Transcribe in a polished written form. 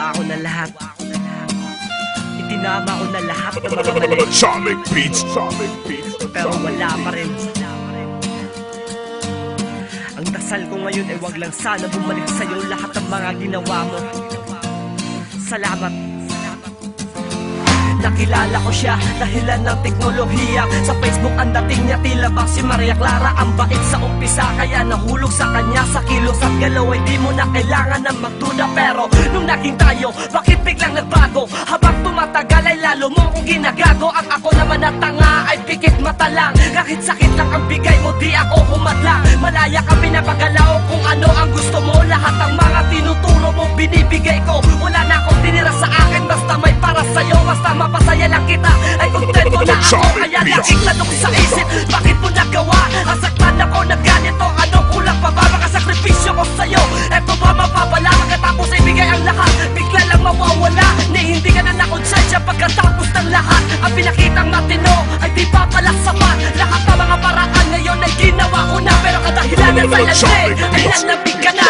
Ginawa ko na lahat. Itinama ko na lahat ng mga mali. Sonic Beats. Pero wala pa rin. Ang dasal ko ngayon ay wag lang sana bumalik sa'yo lahat ng mga ginawa mo. Salamat. Nakilala ko siya dahilan ng teknolohiya. Sa Facebook ang dating niya tila ba si Maria Clara. Ang bait sa umpisa kaya nahulog sa kanya. Sa kilos at galaw ay di mo na kailangan ng magduda. Pero nung naging tayo, bakit biglang nagbago? Habang tumatagal ay lalo mo kong ginagago. Ang ako naman na tanga ay pikit mata lang. Kahit sakit lang ang bigay mo di ako humadlang. Malaya ka pinapagalaw kung ano ang gusto mo. Lahat ng mga tinuturo mo binibigay ko. Wala na akong tinira sa akin basta may para sa'yo. Basta mapasaya lang kita ay kontento na ako. Kaya laging tanong sa isip, bakit mo nagawa? Nasaktan ako na ganito, ano kulang pa ba? Makasakripisyo ko sa'yo, eto ba mapapala? Pagkatapos ibigay ang lahat, bigla lang mawawala. Ni hindi ka na nakonsensya pagkatapos ng lahat. Ang pinakitang matino ay di pa pala sapat. Lahat ng mga paraan ngayon ay ginawa ko na. Pero kadahilanan sa landi ay nanlamig ka na.